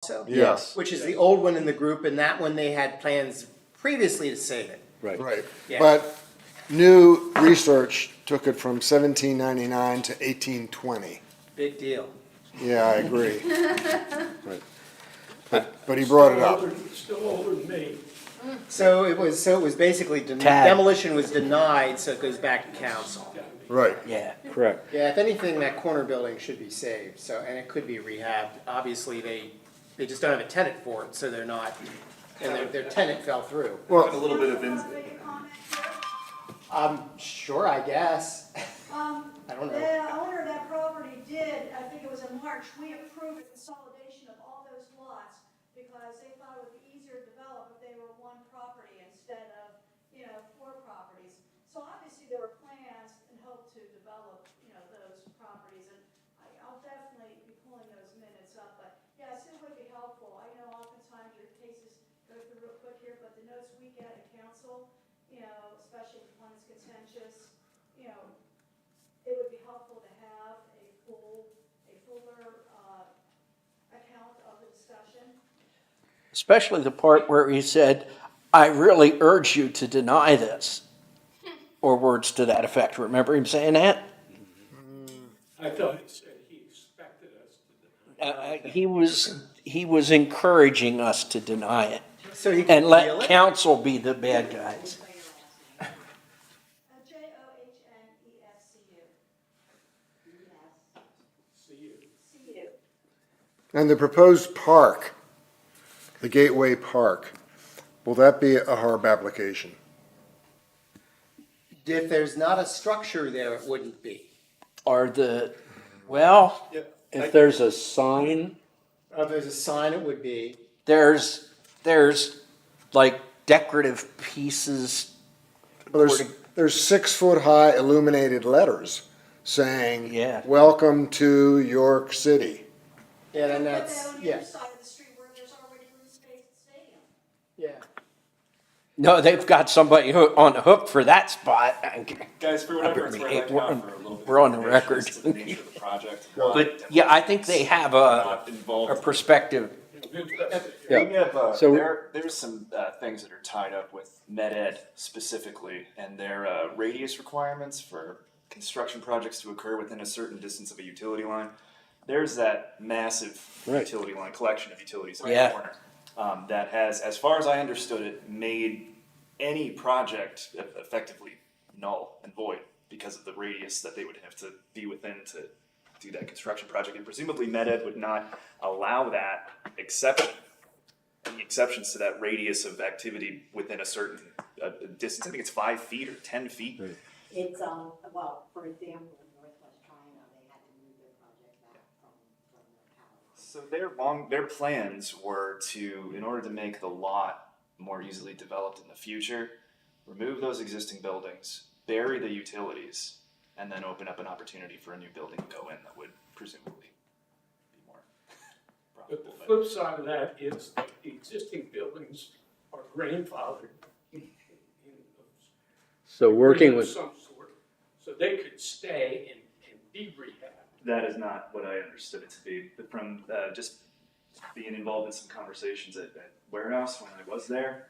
also. Yes. Which is the old one in the group, and that one they had plans previously to save it. Right. Yeah. But new research took it from 1799 to 1820. Big deal. Yeah, I agree. But he brought it up. Still older than me. So it was basically, demolition was denied, so it goes back to council. Right. Yeah. Correct. Yeah, if anything, that corner building should be saved, so, and it could be rehabbed. Obviously, they just don't have a tenant for it, so they're not, and their tenant fell through. Well, A little bit of Sure, I guess. I don't know. The owner of that property did, I think it was in March, we approved a consolidation of all those lots because they thought it would be easier to develop if they were one property instead of, 4 properties. So obviously there were plans and hope to develop, those properties, and I'll definitely be pulling those minutes up, but yes, it would be helpful. I know oftentimes your cases go through real quick here, but the notes we get at council, especially if one is contentious, it would be helpful to have a fuller account of the discussion. Especially the part where he said, I really urge you to deny this. Or words to that effect. Remember him saying that? I thought he said he expected us to deny. He was encouraging us to deny it. So he can And let appeal it? council be the bad guys. JOHNEFCU. See you. and the proposed park, the Gateway Park, will that be a HARB application? If there's not a structure there, it wouldn't be. Well, If there's a sign, If there's a sign, it would be. there's like decorative pieces. There's 6-foot-high illuminated letters saying, Yeah. "Welcome to York City." Yeah, then Put that's, that on the yeah, other side of the street where there's already room space at the stadium. yeah. No, they've got somebody on the hook for that spot. Guys, for whatever it's worth, I We're can on- offer a little bit we're on the of information record. as to the nature of the project. But yeah, I think they have a Not involved. perspective. Yeah. We have, So- there's some things that are tied up with MedEd specifically, and their radius requirements for construction projects to occur within a certain distance of a utility line. There's that massive Right. utility line, collection of utilities in the Yeah. corner, that has, as far as I understood it, made any project effectively null and void because of the radius that they would have to be within to do that construction project. And presumably MedEd would not allow that exception, any exceptions to that radius of activity within a certain distance. I think it's 5 feet or 10 feet. It's, well, for example, in Northwest China, they had to move their project back from their power. So their plans were to, in order to make the lot more easily developed in the future, remove those existing buildings, bury the utilities, and then open up an opportunity for a new building to go in that would presumably be more But the profitable. flip side of that is that the existing buildings are grandfathered in so working with, some sort, so they could stay and be rehabbed. That is not what I understood it to be. But from just being involved in some conversations at Warehouse when I was there,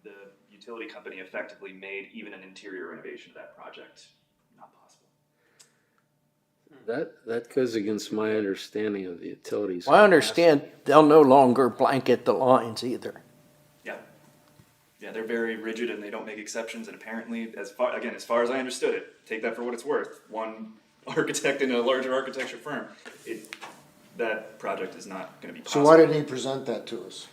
the utility company effectively made even an interior renovation of that project not possible. that goes against my understanding of the utilities. Well, I understand they'll no longer blanket the lines either. Yeah, they're very rigid and they don't make exceptions. And apparently, as far as I understood it, take that for what it's worth. One architect in a larger architecture firm, that project is not going to be So possible. why didn't he present that to us?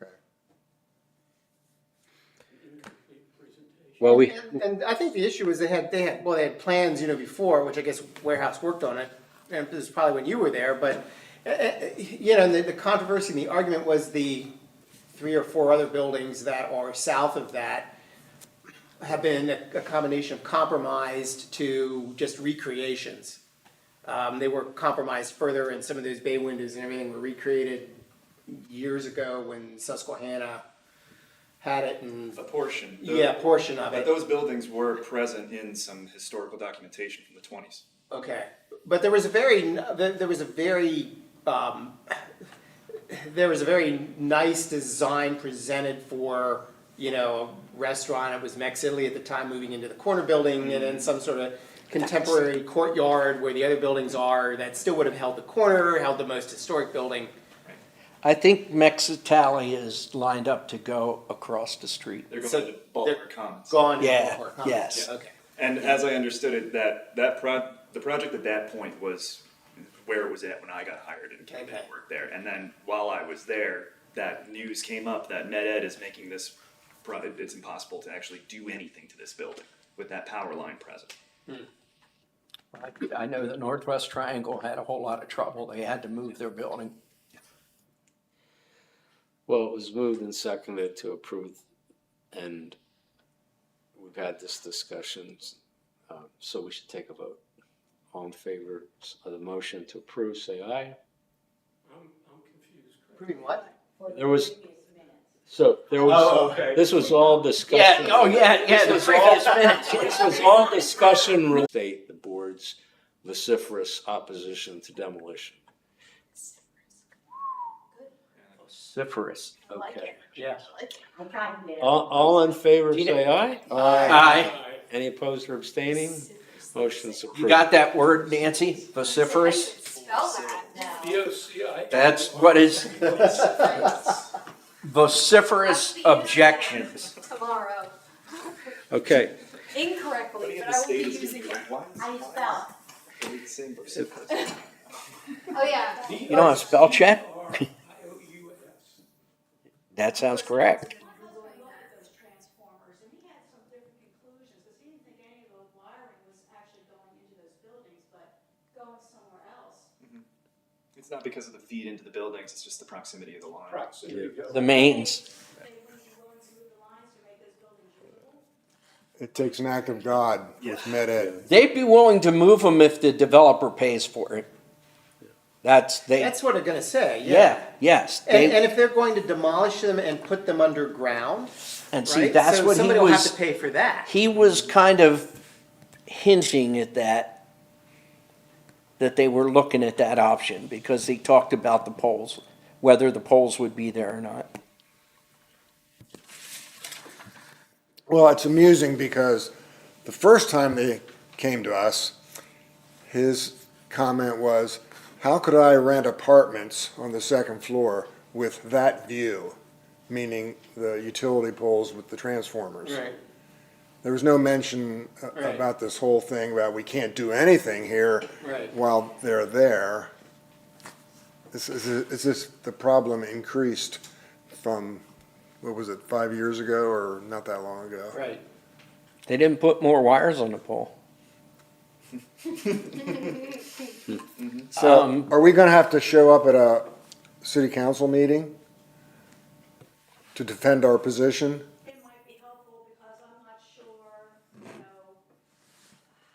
Okay. Incomplete presentation. Well, And I think the issue was they had plans, before, which I guess Warehouse worked on it, and this is probably when you were there, but, and the controversy and the argument was the 3 or 4 other buildings that are south of that have been a combination of compromised to just recreations. They were compromised further, and some of those bay windows and everything were recreated years ago when Susquehanna had it, and A portion. portion of But it. those buildings were present in some historical documentation from the 20s. Okay, but there was a very, there was a very nice design presented for, you know, a restaurant. It was Mex Italy at the time, moving into the corner building, and then some sort of contemporary courtyard where the other buildings are, that still would have held the corner, held the most historic building. I think Mexitali is lined up to go across the street. They're going So to Baltimore Commons. Gone. in Yeah, Baltimore Commons. yes. Yeah, okay. And as I understood it, the project at that point was where it was at when I got hired and came in and worked there. And then while I was there, that news came up that MedEd is making this, it's impossible to actually do anything to this building with that power line present. I know the Northwest Triangle had a whole lot of trouble. They had to move their building. Well, it was moved and seconded to approve, and we've had this discussion, so we should take a vote. All in favor of the motion to approve, say aye. I'm confused. Proving what? There was, Previous minutes. so there was, Oh, okay. this was all discussion. Yeah, the previous minutes. This was all discussion, state the board's vociferous opposition to demolition. Vociferous. Okay. Yeah. I tried to get it. All in favor, Gina? say aye. Aye. Any opposed or abstaining? Motion's approved. You got that word, Nancy? Vociferous? Spell that now. DOCI. That's what is vociferous objections. Tomorrow, Okay, incorrectly, but I will be using it. How do you spell Oh, yeah. You don't have spell check? IOUS. That sounds correct. Those transformers, and he had some different conclusions, because he didn't think any of the wiring was actually going into those buildings, but going somewhere else. It's not because of the feed into the buildings, it's just the proximity of the line. Proximity. The mains. They wouldn't be willing to move the lines to make those buildings usable. It takes an act of God with MedEd. They'd be willing to move them if the developer pays for it. That's what I'm gonna say, yeah, yes. And They, if they're going to demolish them and put them underground, and see, right? that's So what somebody he will have was, to pay for that. he was kind of hinting at that they were looking at that option because he talked about the poles, whether the poles would be there or not. Well, it's amusing because the first time they came to us, his comment was, how could I rent apartments on the second floor with that view? Meaning the utility poles with the transformers. Right. There was no mention Right. about this whole thing about we can't do anything here Right. while they're there. Is this the problem increased from, what was it, 5 years ago or not that long ago? Right. They didn't put more wires on the pole. So are we gonna have to show up at a city council meeting to defend our position? It might be helpful because I'm not sure, you know,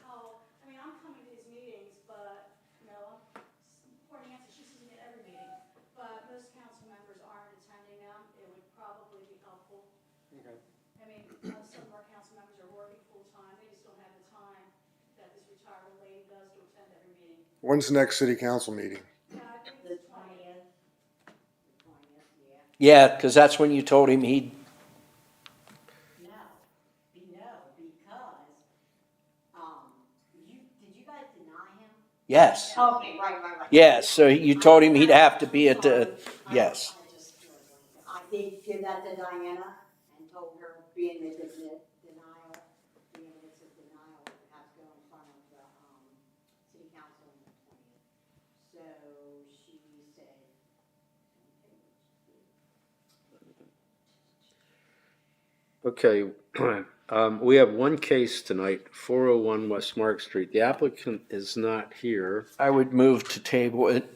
how, I mean, I'm coming to his meetings, but, you know, poor Nancy, she's sitting at every meeting, but most council members aren't attending them. It would probably be helpful. I mean, some of our council members are working full-time, they just don't have the time that this retired old lady does to attend every meeting. When's the next city council meeting? Yeah, I think The it's 20th. 20th, yeah. Yeah, because that's when you told him he'd, No, because, did you guys deny him? yes. Okay, right. Yeah, so you told him he'd have to be at the, yes. I did give that to Diana and told her, being that it's a denial, being that it's a denial, it has to go in front of the, city council on the 20th. So she said, Okay, we have one case tonight, 401 West Mark Street. The applicant is not here. I would move to table it.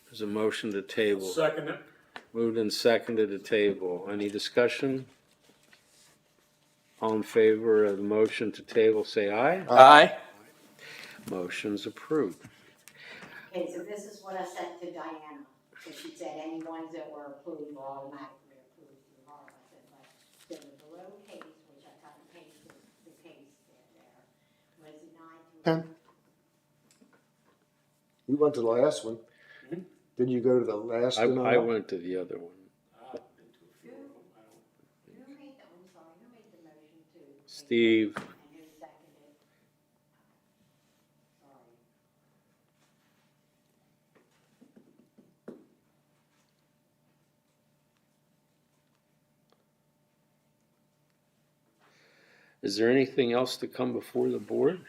There's a motion to table. Second it. Moved and seconded to table. Any discussion? All in favor of the motion to table, say aye. Aye. Motion's approved. okay, so this is what I sent to Diana. So she said any ones that were approved were automatically approved through HARB. I said, but then the below case, which I cut and pasted the case there, was denied through. You went to the last one. Did you go to the last I denial? went to the other one. I've been to a few of them. I don't- Who made the, I'm sorry, who made the motion to? take Steve. it? And who seconded? Sorry. Is there anything else to come before the board?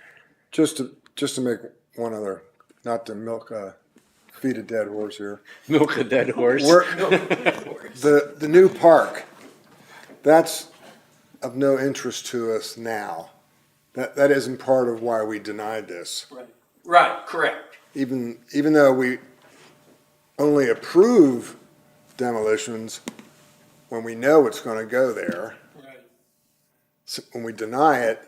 Just to make one other, not to feed a dead horse here. Milk a dead horse? The new park, that's of no interest to us now. That isn't part of why we denied this. Right, correct. Even though we only approve demolitions when we know it's gonna go there. Right. So when we deny it,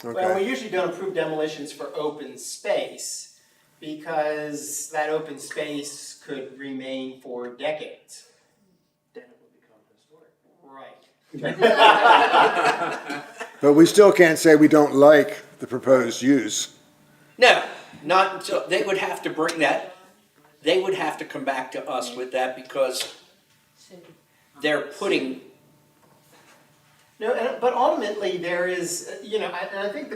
Well, we okay, usually don't approve demolitions for open space because that open space could remain for decades. Then it will become historic. Right. but we still can't say we don't like the proposed use. No, not until, they would have to bring that, they would have to come back to us with that because they're putting, No, but ultimately there is, and I think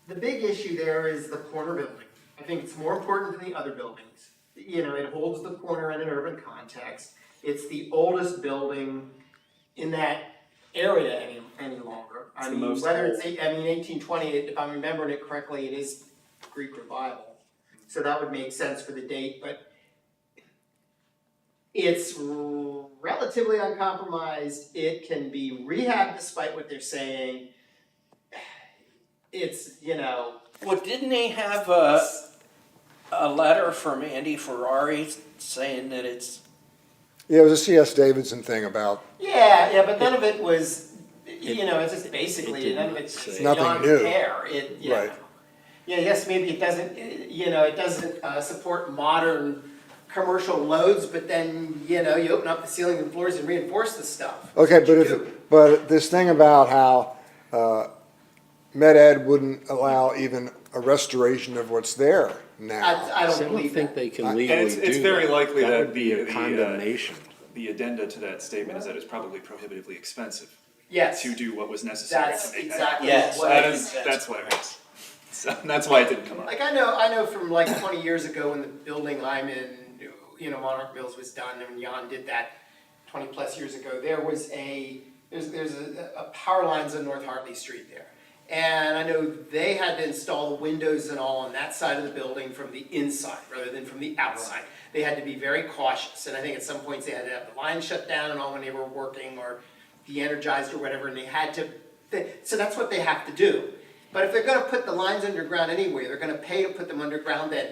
the big issue there is the corner building. I think it's more important than the other buildings. It holds the corner in an urban context. It's the oldest building in that area any longer. It's I the mean, most whether old. it's 1820, if I'm remembering it correctly, it is Greek revival. So that would make sense for the date, but it's relatively uncompromised. It can be rehabbed despite what they're saying. It's, well, didn't they have a letter from Andy Ferrari saying that it's, Yeah, it was a C.S. Davidson thing about yeah, but none of it was, it's just basically, did none of not it's say. Nothing beyond new. repair. Right. Yeah, yes, maybe it doesn't, it doesn't support modern commercial loads, but then, you open up the ceiling and floors and reinforce the stuff. Okay, That's what you do. but this thing about how Med Ed wouldn't allow even a restoration of what's there now. I I don't don't believe think that. they can And legally do that. it's very likely that would be a the, condemnation. The addenda to that statement is that it's probably prohibitively expensive Yes, to do what was necessary that's to make exactly Yes. what that. it That is, is. that's what it is. So that's why it didn't come up. Like I know from like 20 years ago when the building I'm in, Monarch Mills was done and Jan did that 20 plus years ago, there was there's a power lines on North Hartley Street there. And I know they had to install the windows and all on that side of the building from the inside rather than from the outside. They had to be very cautious, and I think at some points they had to have the line shut down and all when they were working or de-energized or whatever, and they had to, so that's what they have to do. But if they're gonna put the lines underground anyway, they're gonna pay to put them underground, then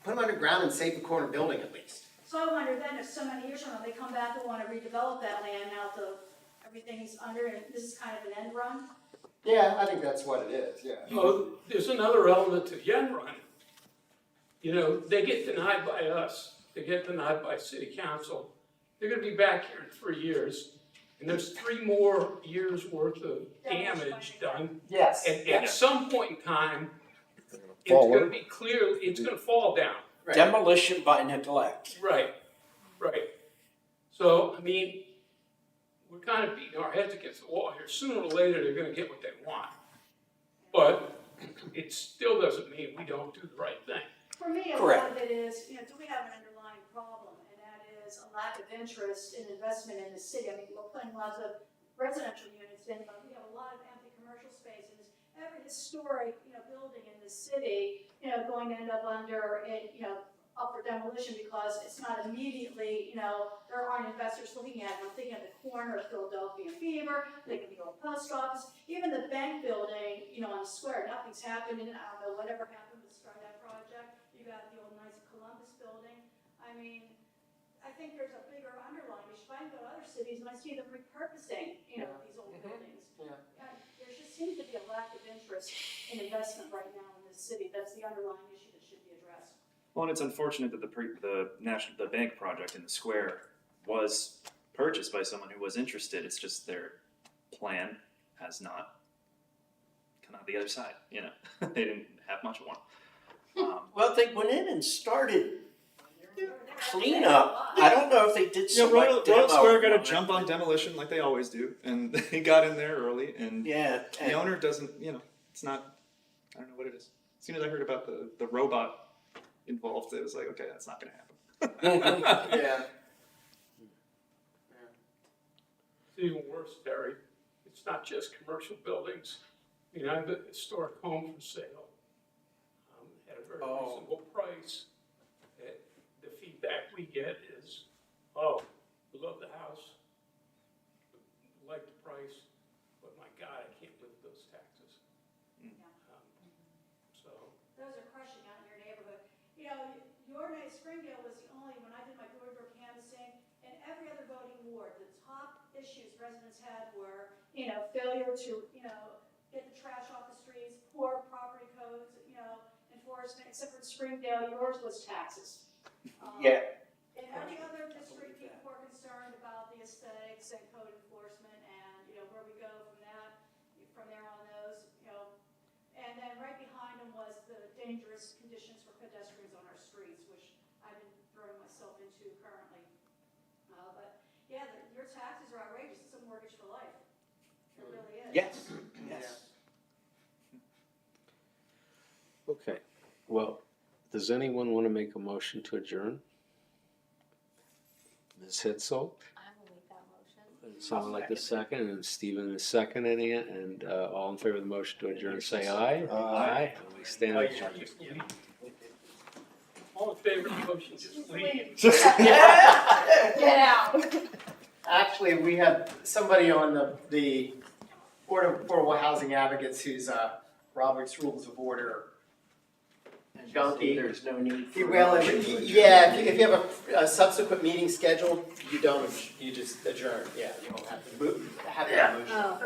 put them underground and save the corner building at least. So I wonder then if so many years from now, they come back and wanna redevelop that land now everything's under, and this is kind of an end run? Yeah, I think that's what it is, yeah. Well, there's another element to the end run. They get denied by us, they get denied by city council. They're gonna be back here in 3 years, and there's 3 more years worth of damage done. Yes. And at some point in time, it's Fall gonna in. be clear, it's gonna fall down. Right. demolition by neglect. Right. So, I mean, we're kind of beating our heads against the wall here. Sooner or later, they're gonna get what they want. But it still doesn't mean we don't do the right thing. For me, a Correct. lot of it is, do we have an underlying problem? And that is a lack of interest in investment in the city. I mean, we're putting lots of residential units in, but we have a lot of empty commercial spaces. Every historic, building in the city, going to end up under, up for demolition because it's not immediately, there aren't investors looking at it. I'm thinking of the corner of Philadelphia and Beaver, thinking of the old post office, even the bank building, on the square, nothing's happened, and I don't know whatever happened to start that project. You got the old Knights of Columbus building. I mean, I think there's a bigger underlying issue. If I can go to other cities and I see them repurposing, these old buildings. Yeah. There just seems to be a lack of interest in investment right now in this city. That's the underlying issue that should be addressed. Well, and it's unfortunate that the bank project in the square was purchased by someone who was interested. It's just their plan has not come out the other side. They didn't have much of one. Well, they went in and started cleanup. I don't know if they did Yeah, some Royal, like Royal demo. Square got to jump on demolition like they always do, and they got in there early. And Yeah, the and- owner doesn't, it's not. I don't know what it is. As soon as I heard about the robot involved, it was like, okay, that's not going to happen. Yeah. It's even worse, Terry. It's not just commercial buildings. I mean, I have a historic home for sale at a very reasonable price. The feedback we get is, oh, we love the house, like the price, but my God, I can't live with those taxes. So, Those are crushing out in your neighborhood. Your Springdale was the only, when I did my door-to-door canvassing, in every other voting ward, the top issues residents had were, failure to, get the trash off the streets, poor property codes, enforcement, except for Springdale, yours was taxes. Yeah. In every other district, people were concerned about the aesthetics and code enforcement and, where we go from there on those, And then right behind them was the dangerous conditions for pedestrians on our streets, which I've been throwing myself into currently. But yeah, your taxes are outrageous. It's a mortgage for life. It really is. Yes, yes. Okay, well, does anyone want to make a motion to adjourn? Ms. Hitzel? I will make that motion. And someone like the second, and Stephen is seconding it, and all in favor of the motion to adjourn, say aye. Aye. And we stand adjourned. all in favor of the motion, just leave. Get out. Actually, we have somebody on the Board of Affordable Housing Advocates who's Robert's Rules of Order junkie. There's no need for. Well, yeah, if you have a subsequent meeting scheduled, you just adjourn, yeah, you don't have to move, have that motion. Oh.